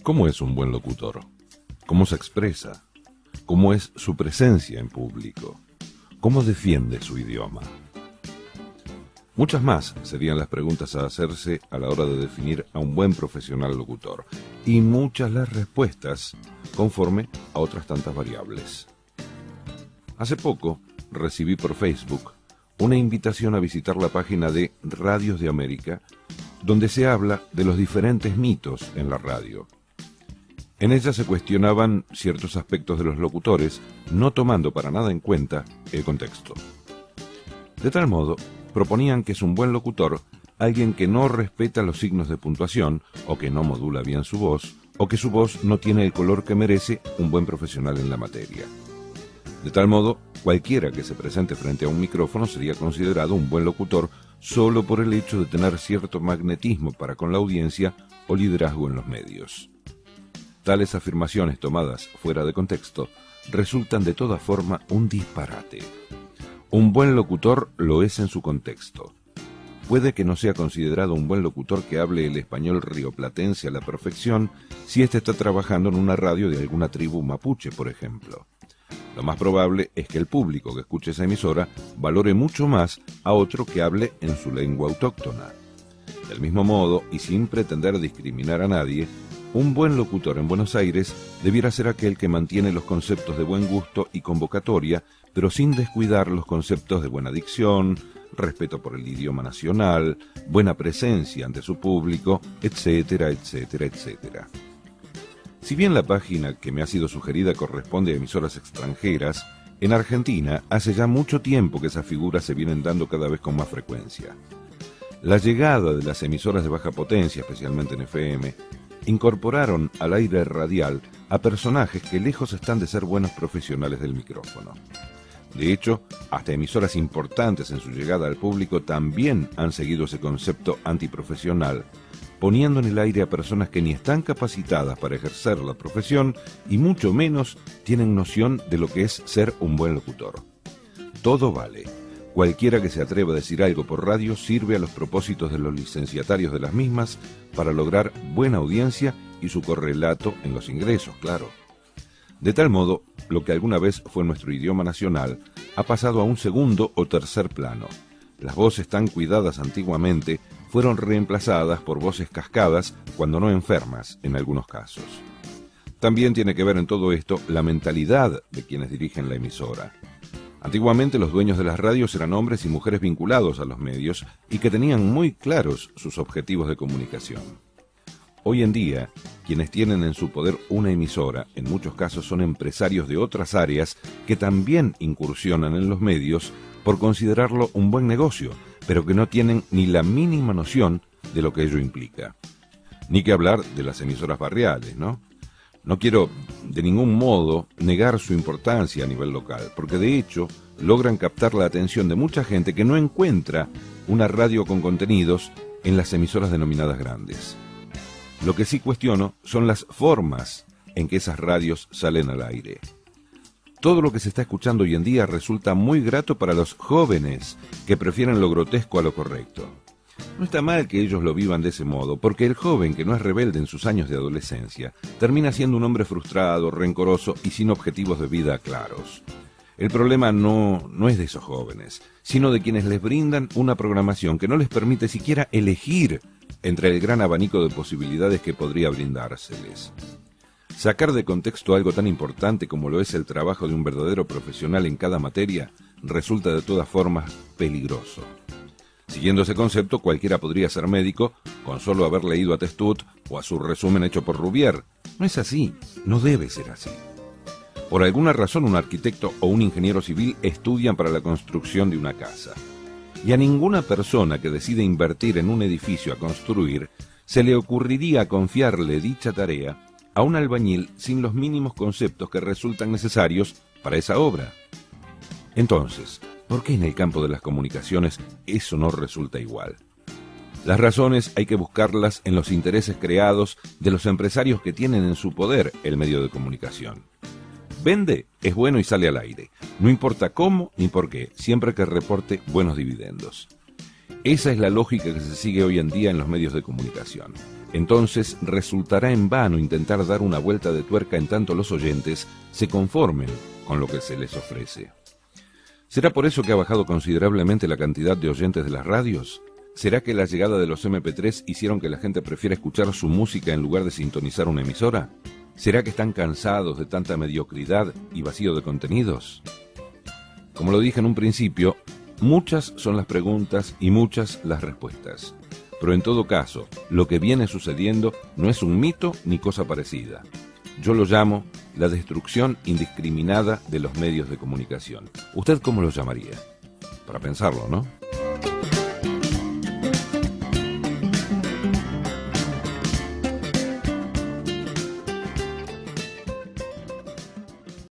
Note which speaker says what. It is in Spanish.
Speaker 1: ¿Cómo es un buen locutor? ¿Cómo se expresa? ¿Cómo es su presencia en público? ¿Cómo defiende su idioma? Muchas más serían las preguntas a hacerse a la hora de definir a un buen profesional locutor, y muchas las respuestas conforme a otras tantas variables. Hace poco recibí por Facebook una invitación a visitar la página de Radios de América, donde se habla de los diferentes mitos en la radio. En ella se cuestionaban ciertos aspectos de los locutores, no tomando para nada en cuenta el contexto. De tal modo, proponían que es un buen locutor alguien que no respeta los signos de puntuación, o que no modula bien su voz, o que su voz no tiene el color que merece un buen profesional en la materia. De tal modo, cualquiera que se presente frente a un micrófono sería considerado un buen locutor solo por el hecho de tener cierto magnetismo para con la audiencia o liderazgo en los medios. Tales afirmaciones tomadas fuera de contexto resultan de toda forma un disparate. Un buen locutor lo es en su contexto. Puede que no sea considerado un buen locutor que hable el español rioplatense a la perfección si éste está trabajando en una radio de alguna tribu mapuche, por ejemplo. Lo más probable es que el público que escuche esa emisora valore mucho más a otro que hable en su lengua autóctona. Del mismo modo, y sin pretender discriminar a nadie, un buen locutor en Buenos Aires debiera ser aquel que mantiene los conceptos de buen gusto y convocatoria, pero sin descuidar los conceptos de buena dicción, respeto por el idioma nacional, buena presencia ante su público, etcétera, etcétera, etcétera. Si bien la página que me ha sido sugerida corresponde a emisoras extranjeras, en Argentina hace ya mucho tiempo que esas figuras se vienen dando cada vez con más frecuencia. La llegada de las emisoras de baja potencia, especialmente en FM, incorporaron al aire radial a personajes que lejos están de ser buenos profesionales del micrófono. De hecho, hasta emisoras importantes en su llegada al público también han seguido ese concepto antiprofesional, poniendo en el aire a personas que ni están capacitadas para ejercer la profesión y mucho menos tienen noción de lo que es ser un buen locutor. Todo vale. Cualquiera que se atreva a decir algo por radio sirve a los propósitos de los licenciatarios de las mismas para lograr buena audiencia y su correlato en los ingresos, claro. De tal modo, lo que alguna vez fue nuestro idioma nacional ha pasado a un segundo o tercer plano. Las voces tan cuidadas antiguamente fueron reemplazadas por voces cascadas, cuando no enfermas, en algunos casos. También tiene que ver en todo esto la mentalidad de quienes dirigen la emisora. Antiguamente los dueños de las radios eran hombres y mujeres vinculados a los medios y que tenían muy claros sus objetivos de comunicación. Hoy en día, quienes tienen en su poder una emisora, en muchos casos son empresarios de otras áreas que también incursionan en los medios por considerarlo un buen negocio, pero que no tienen ni la mínima noción de lo que ello implica. Ni que hablar de las emisoras barriales, ¿no? No quiero de ningún modo negar su importancia a nivel local, porque de hecho logran captar la atención de mucha gente que no encuentra una radio con contenidos en las emisoras denominadas grandes. Lo que sí cuestiono son las formas en que esas radios salen al aire. Todo lo que se está escuchando hoy en día resulta muy grato para los jóvenes que prefieren lo grotesco a lo correcto. No está mal que ellos lo vivan de ese modo, porque el joven que no es rebelde en sus años de adolescencia termina siendo un hombre frustrado, rencoroso y sin objetivos de vida claros. El problema no es de esos jóvenes, sino de quienes les brindan una programación que no les permite siquiera elegir entre el gran abanico de posibilidades que podría brindárseles. Sacar de contexto algo tan importante como lo es el trabajo de un verdadero profesional en cada materia resulta de todas formas peligroso. Siguiendo ese concepto, cualquiera podría ser médico con solo haber leído a Testut o a su resumen hecho por Rubier. No es así, no debe ser así. Por alguna razón, un arquitecto o un ingeniero civil estudian para la construcción de una casa. Y a ninguna persona que decide invertir en un edificio a construir, se le ocurriría confiarle dicha tarea a un albañil sin los mínimos conceptos que resultan necesarios para esa obra. Entonces, ¿por qué en el campo de las comunicaciones eso no resulta igual? Las razones hay que buscarlas en los intereses creados de los empresarios que tienen en su poder el medio de comunicación. Vende, es bueno y sale al aire. No importa cómo ni por qué, siempre que reporte buenos dividendos. Esa es la lógica que se sigue hoy en día en los medios de comunicación. Entonces resultará en vano intentar dar una vuelta de tuerca en tanto los oyentes se conformen con lo que se les ofrece. ¿Será por eso que ha bajado considerablemente la cantidad de oyentes de las radios? ¿Será que la llegada de los MP3 hicieron que la gente prefiera escuchar su música en lugar de sintonizar una emisora? ¿Será que están cansados de tanta mediocridad y vacío de contenidos? Como lo dije en un principio, muchas son las preguntas y muchas las respuestas. Pero en todo caso, lo que viene sucediendo no es un mito ni cosa parecida. Yo lo llamo la destrucción indiscriminada de los medios de comunicación. ¿Usted cómo lo llamaría? Para pensarlo, ¿no?